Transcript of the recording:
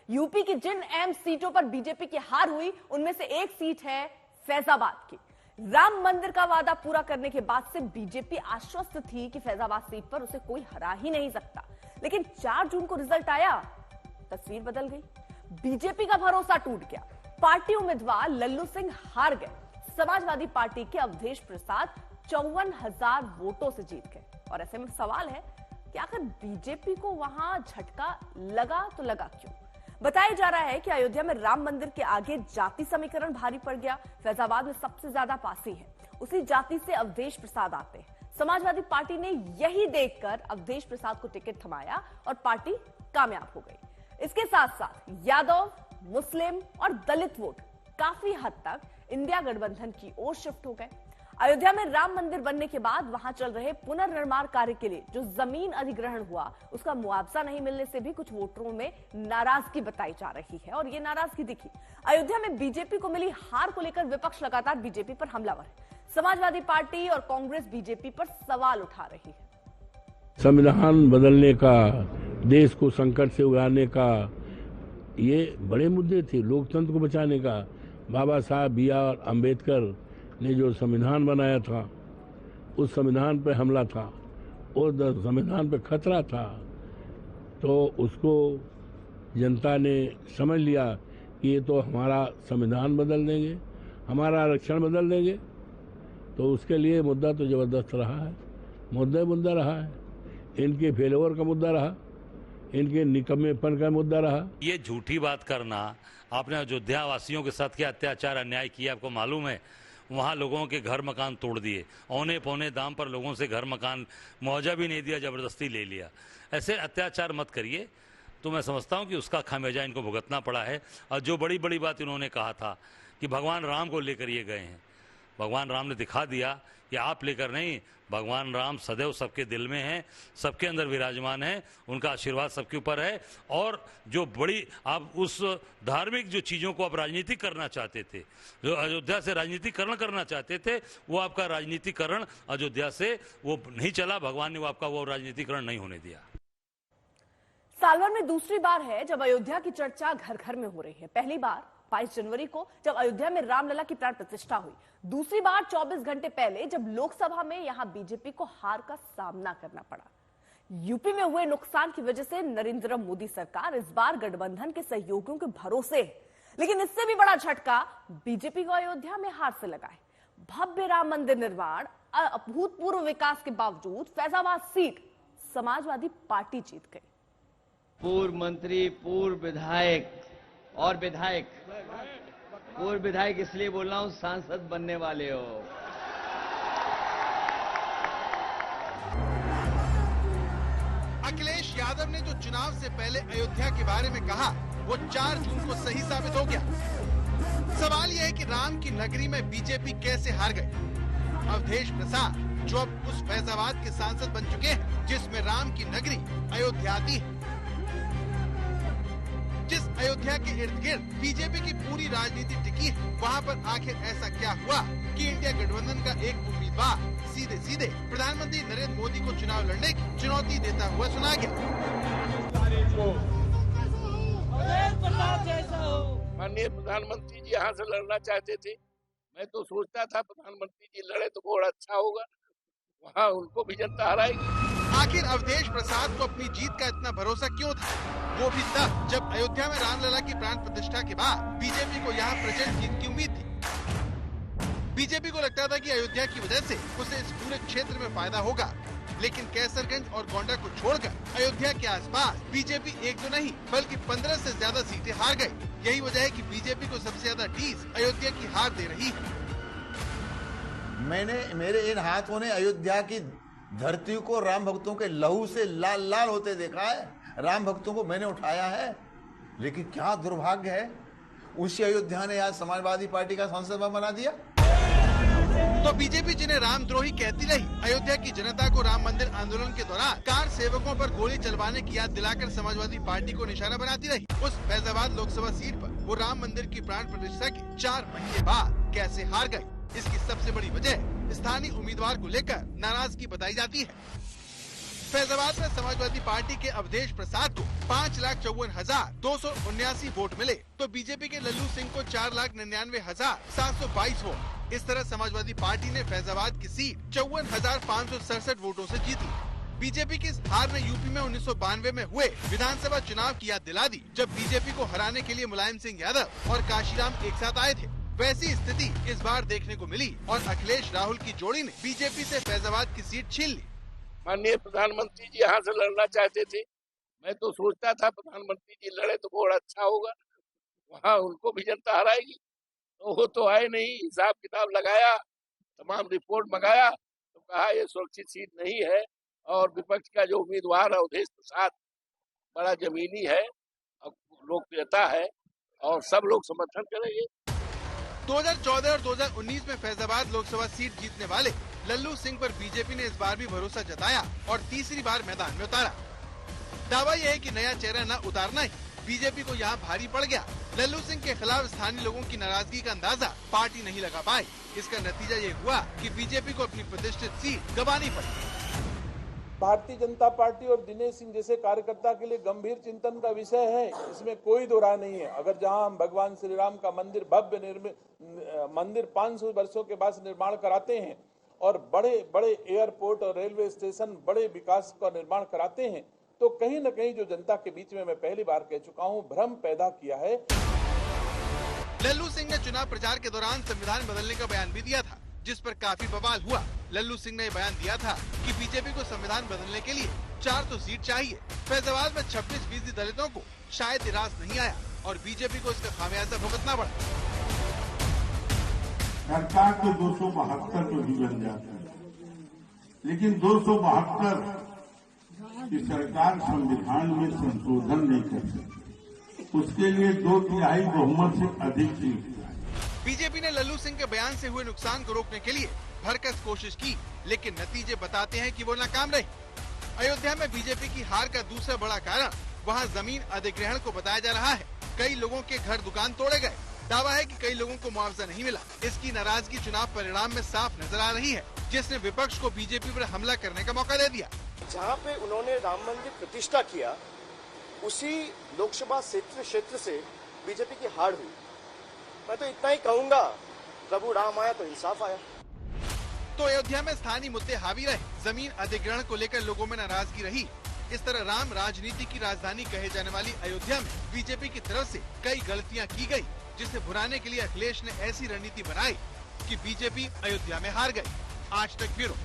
UP की जिन अहम सीटों पर बीजेपी की हार हुई उनमें से एक सीट है फैजाबाद की। राम मंदिर का वादा पूरा करने के बाद से बीजेपी आश्वस्त थी कि फैजाबाद सीट पर उसे कोई हरा ही नहीं सकता, लेकिन 4 जून को रिजल्ट आया, तस्वीर बदल गई। बीजेपी का भरोसा टूट गया। पार्टी उम्मीदवार लल्लू सिंह हार गए। समाजवादी पार्टी के अवधेश प्रसाद 54,000 वोटों से जीत गए। और ऐसे में सवाल है कि आखिर बीजेपी को वहां झटका लगा तो लगा क्यों? बताया जा रहा है कि अयोध्या में राम मंदिर के आगे जाति समीकरण भारी पड़ गया। फैजाबाद में सबसे ज्यादा पासी है, उसी जाति से अवधेश प्रसाद आते हैं। समाजवादी पार्टी ने यही देखकर अवधेश प्रसाद को टिकट थमाया और पार्टी कामयाब हो गई। इसके साथ साथ यादव, मुस्लिम और दलित वोट काफी हद तक इंडिया गठबंधन की ओर शिफ्ट हो गए। अयोध्या में राम मंदिर बनने के बाद वहां चल रहे पुनर्निर्माण कार्य के लिए जो जमीन अधिग्रहण हुआ उसका मुआवजा नहीं मिलने से भी कुछ वोटरों में नाराजगी बताई जा रही है और ये नाराजगी दिखी। अयोध्या में बीजेपी को मिली हार को लेकर विपक्ष लगातार बीजेपी पर हमलावर है। समाजवादी पार्टी और कांग्रेस बीजेपी पर सवाल उठा रही है। संविधान बदलने का, देश को संकट से उगारने का, ये बड़े मुद्दे थे। लोकतंत्र को बचाने का बाबा साहब B.R. अम्बेडकर ने जो संविधान बनाया था, उस संविधान पर हमला था और संविधान पर खतरा था, तो उसको जनता ने समझ लिया कि ये तो हमारा संविधान बदल देंगे, हमारा आरक्षण बदल देंगे। तो उसके लिए मुद्दा तो जबरदस्त रहा है, मुद्दा रहा है, इनके फेलोवर का मुद्दा रहा, इनके निकम्मेपन का मुद्दा रहा। ये झूठी बात करना, आपने अयोध्या वासियों के साथ क्या अत्याचार अन्याय किया आपको मालूम है। वहाँ लोगों के घर मकान तोड़ दिए, औने पौने दाम पर लोगों से घर मकान मुआवजा भी नहीं दिया, जबरदस्ती ले लिया। ऐसे अत्याचार मत करिए। तो मैं समझता हूँ कि उसका खामियाजा इनको भुगतना पड़ा है। और जो बड़ी बड़ी बात इन्होंने कहा था कि भगवान राम को लेकर ये गए हैं, भगवान राम ने दिखा दिया कि आप लेकर नहीं, भगवान राम सदैव सबके दिल में हैं, सबके अंदर विराजमान हैं, उनका आशीर्वाद सबके ऊपर है। और जो बड़ी आप उस धार्मिक जो चीज़ों को आप राजनीतिक करना चाहते थे, जो अयोध्या से राजनीतिकरण करना चाहते थे, वो आपका राजनीतिकरण अयोध्या से वो नहीं चला। भगवान ने वो आपका वो राजनीतिकरण नहीं होने दिया। साल भर में दूसरी बार है जब अयोध्या की चर्चा घर घर में हो रही है। पहली बार 22 जनवरी को जब अयोध्या में रामलला की प्राण प्रतिष्ठा हुई, दूसरी बार 24 घंटे पहले जब लोकसभा में यहां बीजेपी को हार का सामना करना पड़ा। यूपी में हुए नुकसान की वजह से नरेंद्र मोदी सरकार इस बार गठबंधन के सहयोगियों के भरोसे है, लेकिन इससे भी बड़ा झटका बीजेपी को अयोध्या में हार से लगा है। भव्य राम मंदिर निर्माण, अभूतपूर्व विकास के बावजूद फैजाबाद सीट समाजवादी पार्टी जीत गई। पूर्व मंत्री, पूर्व विधायक और विधायक, पूर्व विधायक इसलिए बोल रहा हूं, सांसद बनने वाले हो। अखिलेश यादव ने जो चुनाव से पहले अयोध्या के बारे में कहा, वो 4 जून को सही साबित हो गया। सवाल यह है कि राम की नगरी में बीजेपी कैसे हार गए। अवधेश प्रसाद जो अब उस फैजाबाद के सांसद बन चुके हैं जिसमें राम की नगरी अयोध्या आती है, जिस अयोध्या के इर्द गिर्द बीजेपी की पूरी राजनीति टिकी है, वहाँ पर आखिर ऐसा क्या हुआ कि इंडिया गठबंधन का एक उम्मीदवार सीधे सीधे प्रधानमंत्री नरेंद्र मोदी को चुनाव लड़ने की चुनौती देता हुआ सुना गया। माननीय प्रधानमंत्री जी यहाँ से लड़ना चाहते थे। मैं तो सोचता था प्रधानमंत्री जी लड़े तो बहुत अच्छा होगा, वहाँ उनको भी जनता हराएगी। आखिर अवधेश प्रसाद को अपनी जीत का इतना भरोसा क्यों था? वो भी तब जब अयोध्या में रामलला की प्राण प्रतिष्ठा के बाद बीजेपी को यहाँ प्रचंड जीत की उम्मीद थी। बीजेपी को लगता था कि अयोध्या की वजह से उसे इस पूरे क्षेत्र में फायदा होगा, लेकिन कैसरगंज और गोंडा को छोड़कर अयोध्या के आसपास बीजेपी एक तो नहीं बल्कि 15 से ज्यादा सीटें हार गई। यही वजह है कि बीजेपी को सबसे ज्यादा टीस अयोध्या की हार दे रही है। मेरे इन हाथों ने अयोध्या की धरती को राम भक्तों के लहू से लाल लाल होते देखा है। राम भक्तों को मैंने उठाया है, लेकिन क्या दुर्भाग्य है, उसी अयोध्या ने आज समाजवादी पार्टी का सांसद बना दिया। तो बीजेपी जिन्हें रामद्रोही कहती रही, अयोध्या की जनता को राम मंदिर आंदोलन के दौरान कार सेवकों पर गोली चलवाने की याद दिलाकर समाजवादी पार्टी को निशाना बनाती रही। उस फैजाबाद लोकसभा सीट पर वो राम मंदिर की प्राण प्रतिष्ठा के 4 महीने बाद कैसे हार गई, इसकी सबसे बड़ी वजह स्थानीय उम्मीदवार को लेकर नाराजगी बताई जाती है। फैजाबाद में समाजवादी पार्टी के अवधेश प्रसाद को 5,54,279 वोट मिले तो बीजेपी के लल्लू सिंह को 4,99,722 वोट। इस तरह समाजवादी पार्टी ने फैजाबाद की सीट 54,567 वोटों से जीती। बीजेपी की इस हार ने यूपी में 1992 में हुए विधानसभा चुनाव की याद दिला दी, जब बीजेपी को हराने के लिए मुलायम सिंह यादव और काशीराम एक साथ आए थे। वैसी स्थिति इस बार देखने को मिली और अखिलेश राहुल की जोड़ी ने बीजेपी से फैजाबाद की सीट छीन ली। माननीय प्रधानमंत्री जी यहाँ से लड़ना चाहते थे। मैं तो सोचता था प्रधानमंत्री जी लड़े तो बहुत अच्छा होगा, वहाँ उनको भी जनता हराएगी। तो वो तो आए नहीं, हिसाब किताब लगाया, तमाम रिपोर्ट मंगाया तो कहा ये सुरक्षित सीट नहीं है और विपक्ष का जो उम्मीदवार है अवधेश प्रसाद बड़ा जमीनी है, लोकप्रियता है और सब लोग समर्थन करेंगे। 2014 और 2019 में फैजाबाद लोकसभा सीट जीतने वाले लल्लू सिंह पर बीजेपी ने इस बार भी भरोसा जताया और तीसरी बार मैदान में उतारा। दावा यह है कि नया चेहरा न उतारना ही बीजेपी को यहाँ भारी पड़ गया। लल्लू सिंह के खिलाफ स्थानीय लोगों की नाराजगी का अंदाजा पार्टी नहीं लगा पाई। इसका नतीजा ये हुआ कि बीजेपी को अपनी प्रतिष्ठित सीट गंवानी पड़ी। भारतीय जनता पार्टी और दिनेश सिंह जैसे कार्यकर्ता के लिए गंभीर चिंतन का विषय है, इसमें कोई दो राय नहीं है। अगर जहां हम भगवान श्री राम का मंदिर भव्य मंदिर 500 वर्षों के बाद निर्माण कराते हैं और बड़े बड़े एयरपोर्ट और रेलवे स्टेशन बड़े विकास का निर्माण कराते हैं, तो कहीं न कहीं जो जनता के बीच में मैं पहली बार कह चुका हूं, भ्रम पैदा किया है। लल्लू सिंह ने चुनाव प्रचार के दौरान संविधान बदलने का बयान भी दिया था, जिस पर काफी बवाल हुआ। लल्लू सिंह ने बयान दिया था कि बीजेपी को संविधान बदलने के लिए 400 सीट चाहिए। फैजाबाद में 26% दलितों को शायद निराश नहीं आया और बीजेपी को इसका खामियाजा भुगतना पड़ा। सरकार तो 272 तो ही बन जाती है, लेकिन 272 की सरकार संविधान में संशोधन नहीं कर सकती। उसके लिए 2/3 बहुमत से अधिक सीट। बीजेपी ने लल्लू सिंह के बयान से हुए नुकसान को रोकने के लिए भरकस कोशिश की, लेकिन नतीजे बताते हैं कि वो नाकाम रहे। अयोध्या में बीजेपी की हार का दूसरा बड़ा कारण वहां जमीन अधिग्रहण को बताया जा रहा है। कई लोगों के घर दुकान तोड़े गए। दावा है कि कई लोगों को मुआवजा नहीं मिला। इसकी नाराजगी चुनाव परिणाम में साफ नजर आ रही है, जिसने विपक्ष को बीजेपी पर हमला करने का मौका दे दिया। जहाँ पे उन्होंने राम मंदिर प्रतिष्ठा किया, उसी लोकसभा क्षेत्र से बीजेपी की हार हुई। मैं तो इतना ही कहूंगा, प्रभु राम आया तो इंसाफ आया। तो अयोध्या में स्थानीय मुद्दे हावी रहे। जमीन अधिग्रहण को लेकर लोगों में नाराजगी रही। इस तरह राम राजनीति की राजधानी कहे जाने वाली अयोध्या में बीजेपी की तरफ से कई गलतियां की गई, जिसे भुनाने के लिए अखिलेश ने ऐसी रणनीति बनाई कि बीजेपी अयोध्या में हार गई। आज तक ब्यूरो।